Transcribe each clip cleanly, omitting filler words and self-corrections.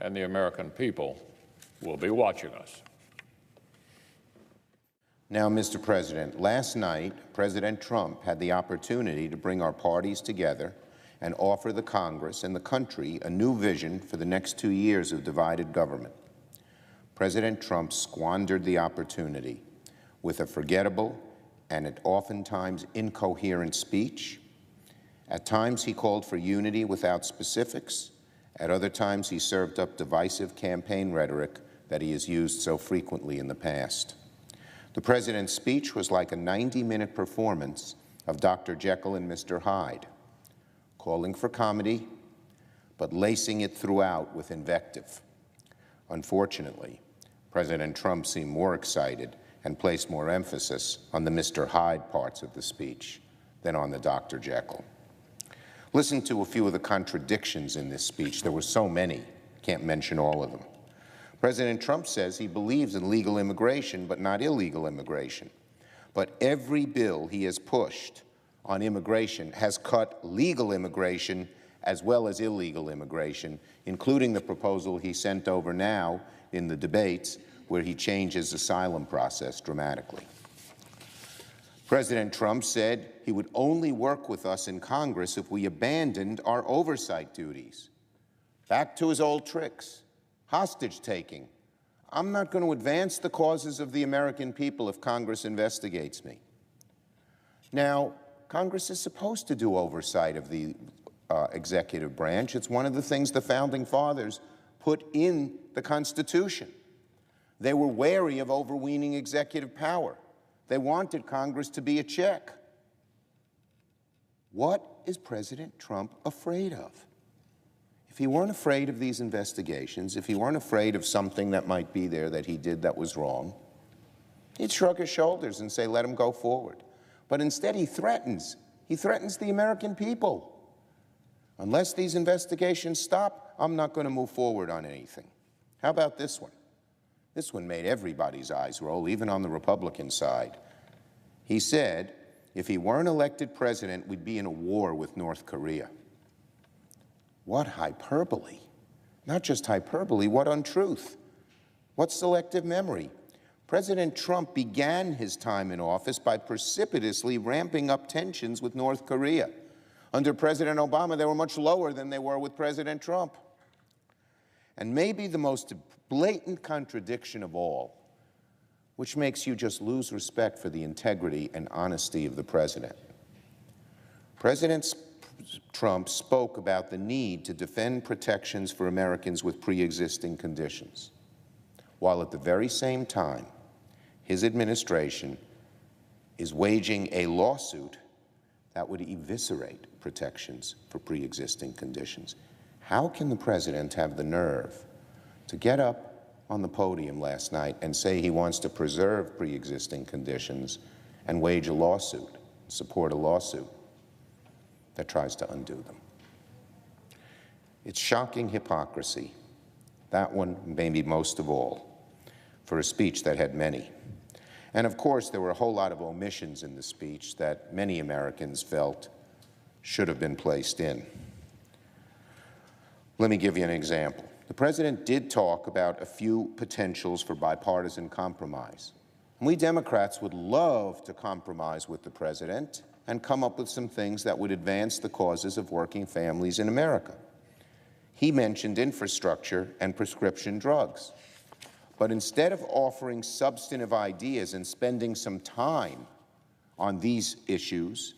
and the American people will be watching us. Now, Mr. President, last night, President Trump had the opportunity to bring our parties together and offer the Congress and the country a new vision for the next 2 years of divided government. President Trump squandered the opportunity with a forgettable and at oftentimes incoherent speech. At times he called for unity without specifics. At other times he served up divisive campaign rhetoric that he has used so frequently in the past. The President's speech was like a 90-minute performance of Dr. Jekyll and Mr. Hyde, calling for comedy, but lacing it throughout with invective. Unfortunately, President Trump seemed more excited and placed more emphasis on the Mr. Hyde parts of the speech than on the Dr. Jekyll. Listen to a few of the contradictions in this speech. There were so many, can't mention all of them. President Trump says he believes in legal immigration, but not illegal immigration. But every bill he has pushed on immigration has cut legal immigration as well as illegal immigration, including the proposal he sent over now in the debates, where he changes asylum process dramatically. President Trump said he would only work with us in Congress if we abandoned our oversight duties. Back to his old tricks. Hostage-taking. I'm not going to advance the causes of the American people if Congress investigates me. Now, Congress is supposed to do oversight of the executive branch. It's one of the things the Founding Fathers put in the Constitution. They were wary of overweening executive power. They wanted Congress to be a check. What is President Trump afraid of? If he weren't afraid of these investigations, if he weren't afraid of something that might be there that he did that was wrong, he'd shrug his shoulders and say, let him go forward. But instead he threatens. He threatens the American people. Unless these investigations stop, I'm not going to move forward on anything. How about this one? This one made everybody's eyes roll, even on the Republican side. He said, if he weren't elected president, we'd be in a war with North Korea. What hyperbole. Not just hyperbole, what untruth. What selective memory. President Trump began his time in office by precipitously ramping up tensions with North Korea. Under President Obama, they were much lower than they were with President Trump. And maybe the most blatant contradiction of all, which makes you just lose respect for the integrity and honesty of the president. President Trump spoke about the need to defend protections for Americans with pre-existing conditions, while at the very same time, his administration is waging a lawsuit that would eviscerate protections for pre-existing conditions. How can the president have the nerve to get up on the podium last night and say he wants to preserve pre-existing conditions and wage a lawsuit, support a lawsuit that tries to undo them? It's shocking hypocrisy, that one maybe most of all, for a speech that had many. And of course, there were a whole lot of omissions in the speech that many Americans felt should have been placed in. Let me give you an example. The president did talk about a few potentials for bipartisan compromise. We Democrats would love to compromise with the president and come up with some things that would advance the causes of working families in America. He mentioned infrastructure and prescription drugs. But instead of offering substantive ideas and spending some time on these issues,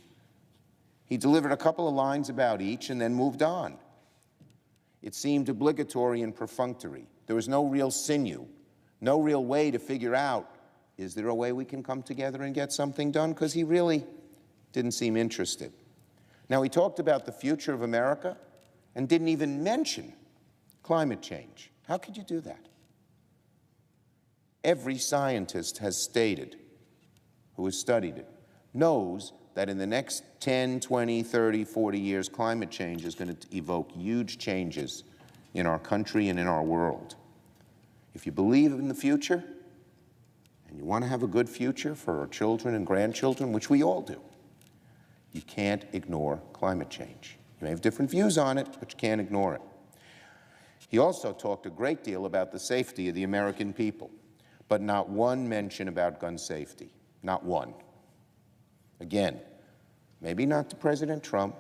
he delivered a couple of lines about each and then moved on. It seemed obligatory and perfunctory. There was no real sinew, no real way to figure out, is there a way we can come together and get something done? Because he really didn't seem interested. Now, he talked about the future of America and didn't even mention climate change. How could you do that? Every scientist has stated, who has studied it, knows that in the next 10, 20, 30, 40 years, climate change is going to evoke huge changes in our country and in our world. If you believe in the future, and you want to have a good future for our children and grandchildren, which we all do, you can't ignore climate change. You may have different views on it, but you can't ignore it. He also talked a great deal about the safety of the American people, but not one mention about gun safety, not one. Again, maybe not to President Trump,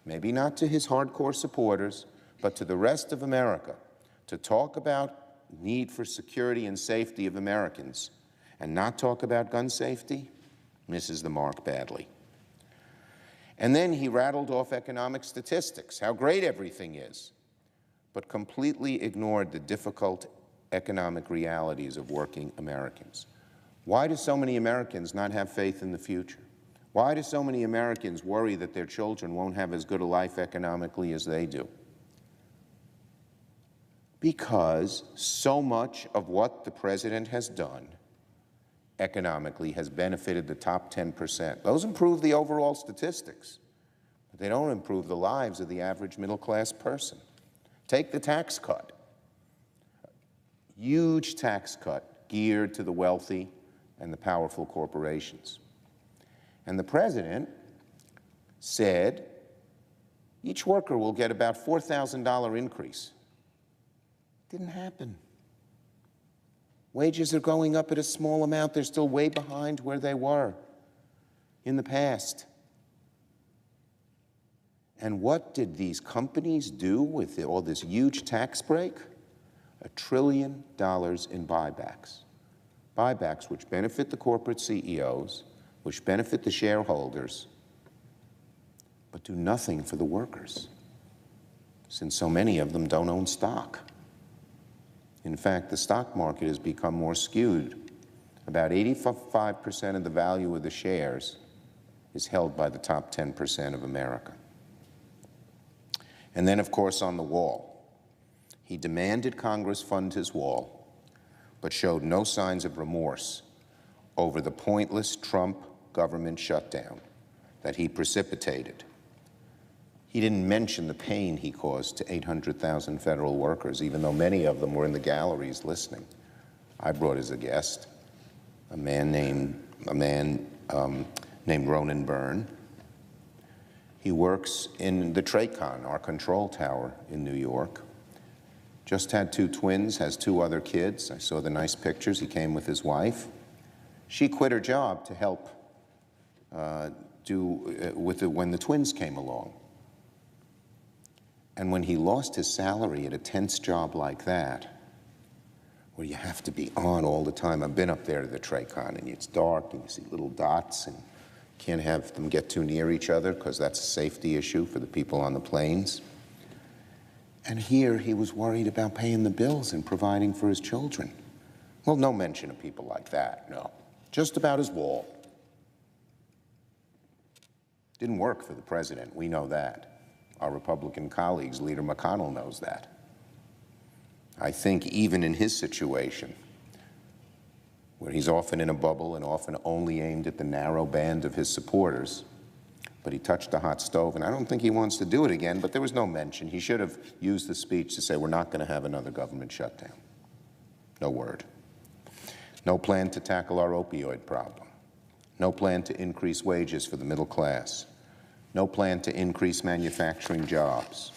maybe not to his hardcore supporters, but to the rest of America, to talk about need for security and safety of Americans and not talk about gun safety, misses the mark badly. And then he rattled off economic statistics, how great everything is, but completely ignored the difficult economic realities of working Americans. Why do so many Americans not have faith in the future? Why do so many Americans worry that their children won't have as good a life economically as they do? Because so much of what the president has done economically has benefited the top 10%. Those improve the overall statistics, but they don't improve the lives of the average middle-class person. Take the tax cut. Huge tax cut geared to the wealthy and the powerful corporations. And the president said each worker will get about $4,000 increase. Didn't happen. Wages are going up at a small amount. They're still way behind where they were in the past. And what did these companies do with all this huge tax break? $1 trillion in buybacks. Buybacks which benefit the corporate CEOs, which benefit the shareholders, but do nothing for the workers, since so many of them don't own stock. In fact, the stock market has become more skewed. About 85% of the value of the shares is held by the top 10% of America. And then, of course, on the wall, he demanded Congress fund his wall, but showed no signs of remorse over the pointless Trump government shutdown that he precipitated. He didn't mention the pain he caused to 800,000 federal workers, even though many of them were in the galleries listening. I brought as a guest a man named Ronan Byrne. He works in the TRACON, our control tower in New York. Just had 2 twins, has 2 other kids. I saw the nice pictures. He came with his wife. She quit her job to help when the twins came along. And when he lost his salary at a tense job like that, where you have to be on all the time, I've been up there to the TRACON, and it's dark, and you see little dots, and can't have them get too near each other because that's a safety issue for the people on the planes. And here he was worried about paying the bills and providing for his children. Well, no mention of people like that, no. Just about his wall. Didn't work for the president, we know that. Our Republican colleagues, Leader McConnell knows that. I think even in his situation, where he's often in a bubble and often only aimed at the narrow band of his supporters, but he touched a hot stove, and I don't think he wants to do it again, but there was no mention. He should have used the speech to say, we're not going to have another government shutdown. No word. No plan to tackle our opioid problem. No plan to increase wages for the middle class. No plan to increase manufacturing jobs.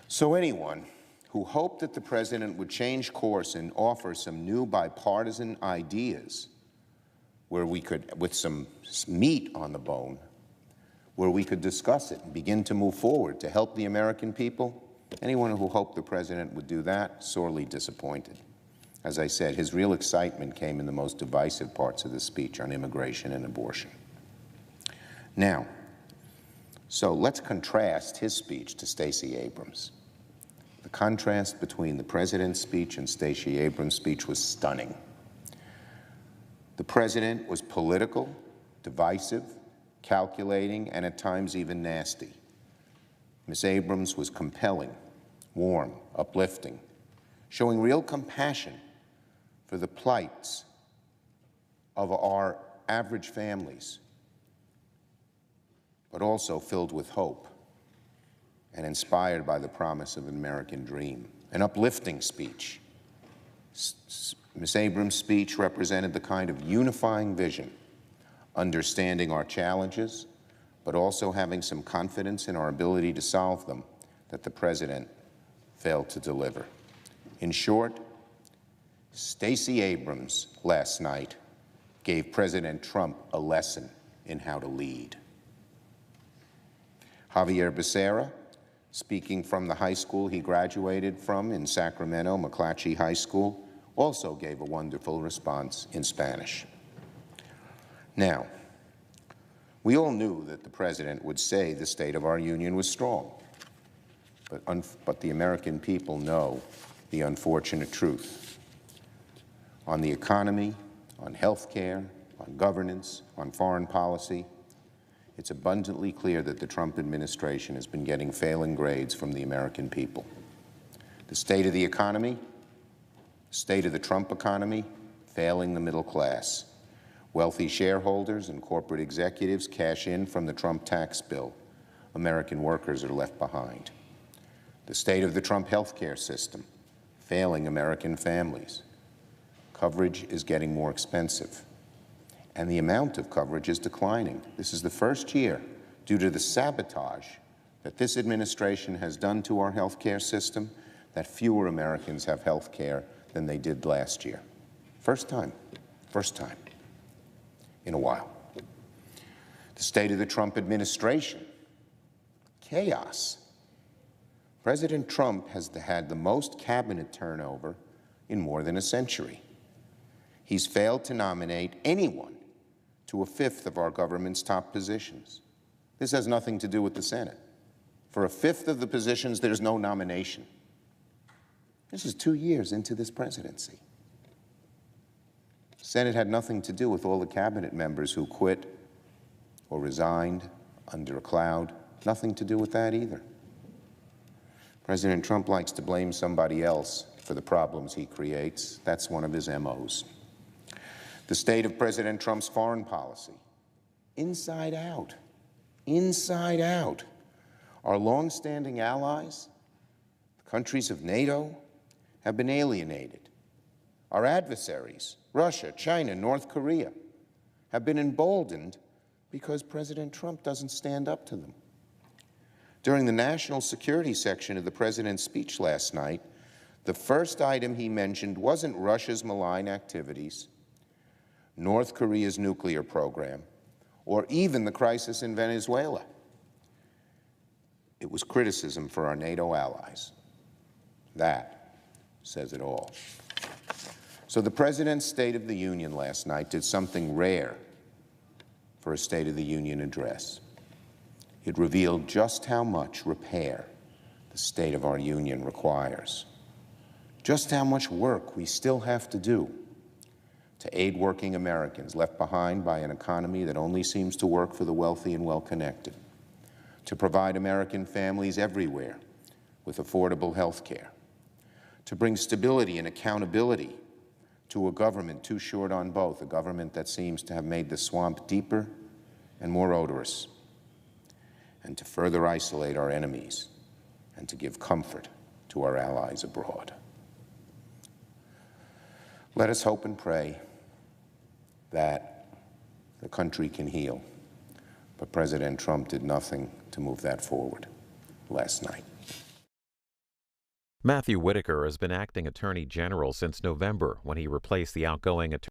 So anyone who hoped that the president would change course and offer some new bipartisan ideas where we could, with some meat on the bone, where we could discuss it and begin to move forward to help the American people, anyone who hoped the president would do that, sorely disappointed. As I said, his real excitement came in the most divisive parts of the speech on immigration and abortion. Now, so let's contrast his speech to Stacey Abrams. The contrast between the president's speech and Stacey Abrams' speech was stunning. The president was political, divisive, calculating, and at times even nasty. Ms. Abrams was compelling, warm, uplifting, showing real compassion for the plights of our average families, but also filled with hope and inspired by the promise of an American dream. An uplifting speech. Ms. Abrams' speech represented the kind of unifying vision, understanding our challenges, but also having some confidence in our ability to solve them, that the president failed to deliver. In short, Stacey Abrams last night gave President Trump a lesson in how to lead. Javier Becerra, speaking from the high school he graduated from in Sacramento, McClatchy High School, also gave a wonderful response in Spanish. Now, we all knew that the President would say the state of our union was strong, but the American people know the unfortunate truth. On the economy, on health care, on governance, on foreign policy, it's abundantly clear that the Trump administration has been getting failing grades from the American people. The state of the economy, the state of the Trump economy, failing the middle class. Wealthy shareholders and corporate executives cash in from the Trump tax bill. American workers are left behind. The state of the Trump health care system, failing American families. Coverage is getting more expensive, and the amount of coverage is declining. This is the first year, due to the sabotage that this administration has done to our health care system, that fewer Americans have health care than they did last year. First time in a while. The state of the Trump administration, chaos. President Trump has had the most cabinet turnover in more than a century. He's failed to nominate anyone to a fifth of our government's top positions. This has nothing to do with the Senate. For a fifth of the positions, there's no nomination. This is 2 years into this presidency. The Senate had nothing to do with all the cabinet members who quit or resigned under a cloud. Nothing to do with that either. President Trump likes to blame somebody else for the problems he creates. That's one of his MOs. The state of President Trump's foreign policy, inside out, inside out. Our long-standing allies, the countries of NATO, have been alienated. Our adversaries, Russia, China, North Korea, have been emboldened because President Trump doesn't stand up to them. During the national security section of the President's speech last night, the first item he mentioned wasn't Russia's malign activities, North Korea's nuclear program, or even the crisis in Venezuela. It was criticism for our NATO allies. That says it all. So the President's State of the Union last night did something rare for a State of the Union address. It revealed just how much repair the state of our union requires, just how much work we still have to do to aid working Americans left behind by an economy that only seems to work for the wealthy and well-connected, to provide American families everywhere with affordable health care, to bring stability and accountability to a government too short on both, a government that seems to have made the swamp deeper and more odorous, and to further isolate our enemies and to give comfort to our allies abroad. Let us hope and pray that the country can heal, but President Trump did nothing to move that forward last night. Matthew Whitaker has been acting Attorney General since November when he replaced the outgoing Attorney